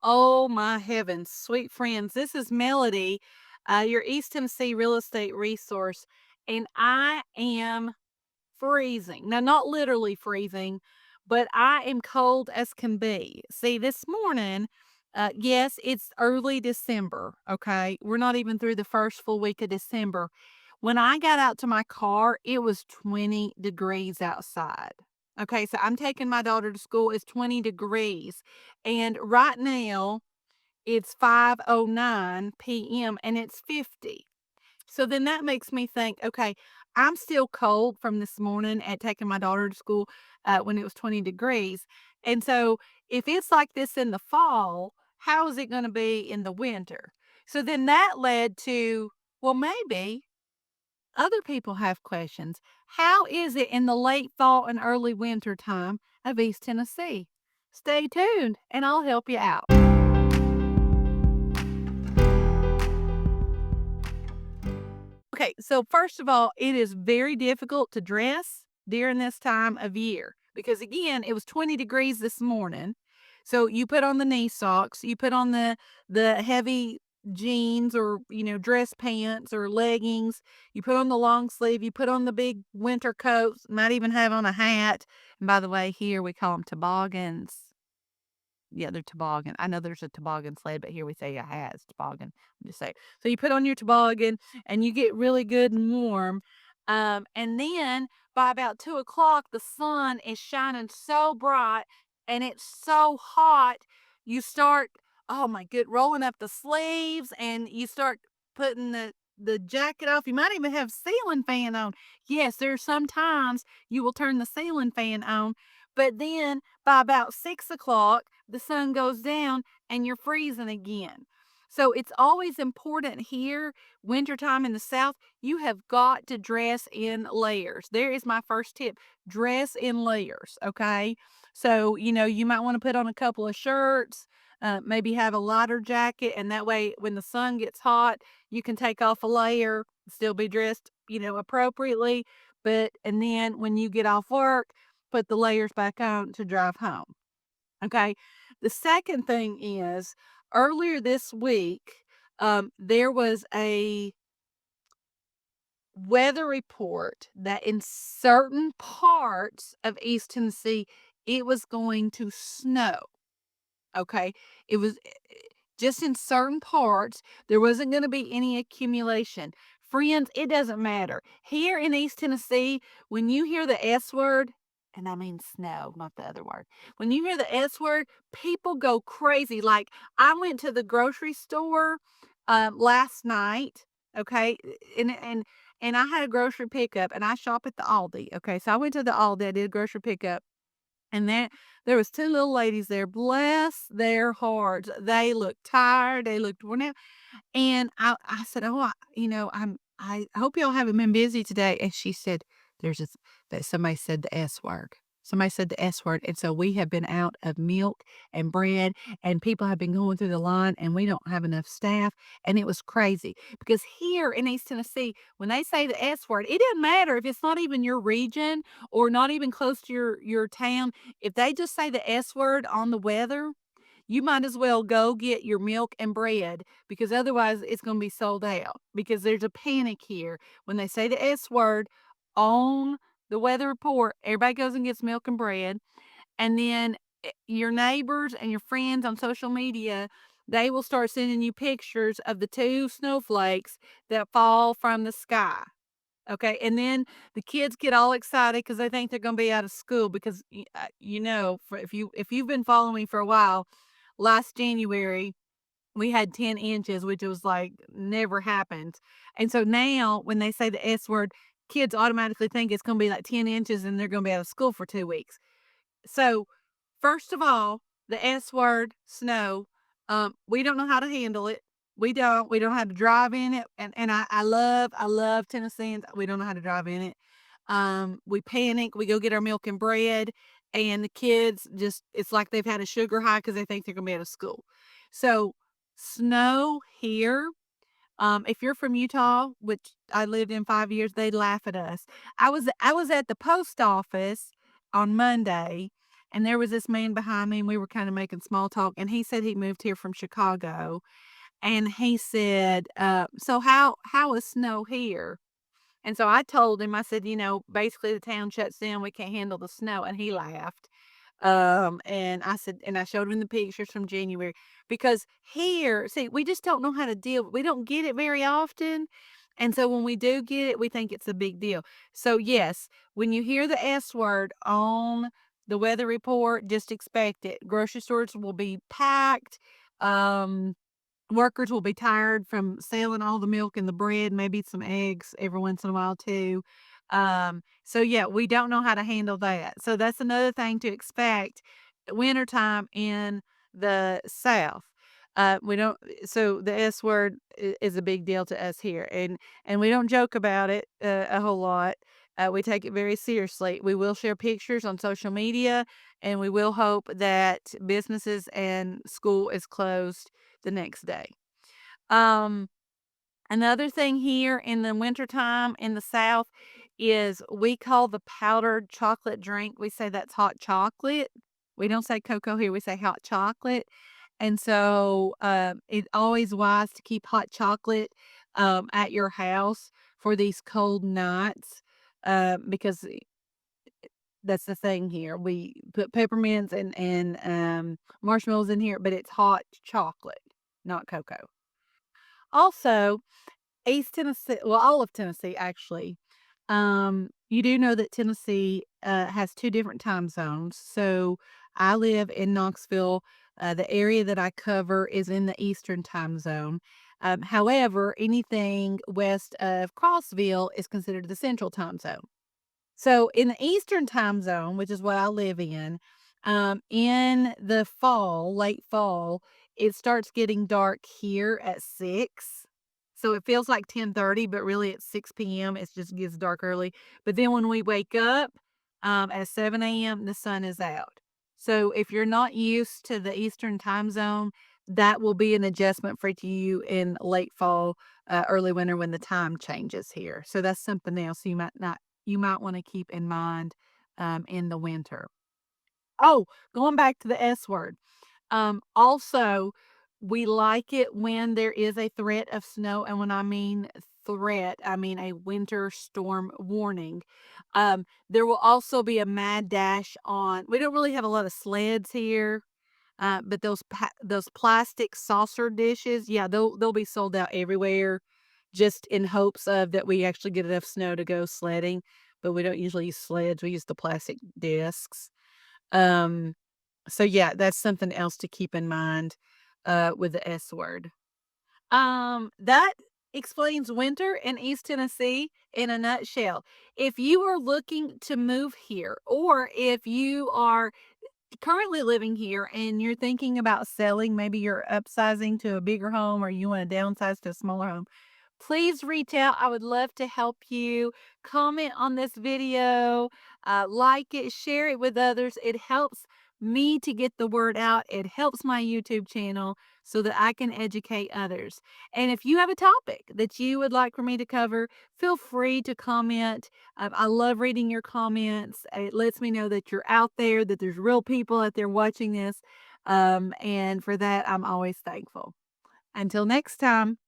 Oh my heavens, sweet friends. This is Melody, your East Tennessee real estate resource, and I am freezing. Now, not literally freezing, but I am cold as can be. See, this morning, yes, it's early December, okay? We're not even through the first full week of December. When I got out to my car, it was 20 degrees outside. Okay, so I'm taking my daughter to school. It's 20 degrees. And right now, it's 5:09 p.m. and it's 50. So then that makes me think, okay, I'm still cold from this morning at taking my daughter to school when it was 20 degrees. And so if it's like this in the fall, how is it going to be in the winter? So then that led to, well, maybe other people have questions. How is it in the late fall and early winter time of East Tennessee? Stay tuned and I'll help you out. Okay, so first of all, it is very difficult to dress during this time of year because again, it was 20 degrees this morning. So you put on the knee socks, you put on the heavy jeans or, dress pants or leggings, you put on the long sleeve, you put on the big winter coats, might even have on a hat. And by the way, here we call them toboggans. Yeah, they're toboggan. I know there's a toboggan sled, but here we say a hat is toboggan. I'm just saying. So you put on your toboggan and you get really good and warm. And then by about 2 o'clock, the sun is shining so bright and it's so hot. You start, oh my good, rolling up the sleeves and you start putting the jacket off. You might even have ceiling fan on. Yes, there are some times you will turn the ceiling fan on, but then by about 6 o'clock, the sun goes down and you're freezing again. So it's always important here, wintertime in the South, you have got to dress in layers. There is my first tip. Dress in layers, okay? So, you might want to put on a couple of shirts, maybe have a lighter jacket, and that way when the sun gets hot, you can take off a layer, still be dressed, appropriately. And then when you get off work, put the layers back on to drive home. Okay. The second thing is earlier this week, there was a weather report that in certain parts of East Tennessee, it was going to snow. Okay. It was just in certain parts, there wasn't going to be any accumulation. Friends, it doesn't matter. Here in East Tennessee, when you hear the S word, and I mean snow, not the other word. When you hear the S word, people go crazy. Like I went to the grocery store last night, okay, and I had a grocery pickup, and I shop at the Aldi. Okay, so I went to the Aldi, I did a grocery pickup, and there was 2 little ladies there, bless their hearts. They looked tired, they looked worn out, and I said, "Oh, I hope y'all haven't been busy today." And she said, "There's this that somebody said the S word. Somebody said the S word, and so we have been out of milk and bread, and people have been going through the line, and we don't have enough staff." And it was crazy because here in East Tennessee, when they say the S word, it doesn't matter if it's not even your region or not even close to your town. If they just say the S word on the weather, you might as well go get your milk and bread because otherwise it's going to be sold out because there's a panic here. When they say the S word on the weather report, everybody goes and gets milk and bread. And then your neighbors and your friends on social media, they will start sending you pictures of the two snowflakes that fall from the sky. Okay, and then the kids get all excited because they think they're gonna be out of school because for if you've been following me for a while, last January, we had 10 inches, which was like never happened. And so now when they say the S word, kids automatically think it's gonna be like 10 inches and they're gonna be out of school for 2 weeks. So, first of all, the S word, snow, we don't know how to handle it. We don't know how to drive in it, and I love Tennesseans, we don't know how to drive in it. We panic, we go get our milk and bread, and the kids just it's like they've had a sugar high because they think they're gonna be out of school. So, snow here, if you're from Utah, which I lived in 5 years, they laugh at us. I was at the post office on Monday, and there was this man behind me, and we were kinda making small talk, and he said he moved here from Chicago, and he said, "So how is snow here?" And so I told him, I said, "Basically the town shuts down, we can't handle the snow," and he laughed. And I said, and I showed him the pictures from January because here, see, we just don't know how to deal. We don't get it very often. And so when we do get it, we think it's a big deal. So yes, when you hear the S word on the weather report, just expect it. Grocery stores will be packed. Um, Workers will be tired from selling all the milk and the bread, maybe some eggs every once in a while too. So yeah, we don't know how to handle that. So that's another thing to expect wintertime in the South. We don't, so the S word is a big deal to us here, and we don't joke about it a whole lot. We take it very seriously. We will share pictures on social media, and we will hope that businesses and school is closed the next day. Um, Another thing here in the wintertime in the South is we call the powdered chocolate drink, we say that's hot chocolate. We don't say cocoa here, we say hot chocolate. And so it's always wise to keep hot chocolate at your house for these cold nights because that's the thing here. We put peppermints and marshmallows in here, but it's hot chocolate, not cocoa. Also, East Tennessee, well, all of Tennessee actually. You do know that Tennessee has two different time zones. So I live in Knoxville. The area that I cover is in the Eastern time zone. However, anything west of Crossville is considered the Central time zone. So in the Eastern time zone, which is what I live in the fall, late fall, it starts getting dark here at 6. So it feels like 10:30, but really it's 6 p.m. It just gets dark early. But then when we wake up at 7 a.m., the sun is out. So if you're not used to the Eastern time zone, that will be an adjustment for you in late fall, early winter when the time changes here. So that's something else you might want to keep in mind in the winter. Oh, going back to the S word. Also, we like it when there is a threat of snow, and when I mean threat, I mean a winter storm warning. There will also be a mad dash on. We don't really have a lot of sleds here, but those plastic saucer dishes, yeah, they'll be sold out everywhere, just in hopes of that we actually get enough snow to go sledding. But we don't usually use sleds; we use the plastic discs. Um, so yeah, that's something else to keep in mind with the S word. That explains winter in East Tennessee in a nutshell. If you are looking to move here, or if you are currently living here and you're thinking about selling, maybe you're upsizing to a bigger home or you want to downsize to a smaller home, please reach out. I would love to help you. Comment on this video, like it, share it with others. It helps me to get the word out. It helps my YouTube channel so that I can educate others. And if you have a topic that you would like for me to cover, feel free to comment. I love reading your comments. It lets me know that you're out there, that there's real people out there watching this. And for that, I'm always thankful. Until next time.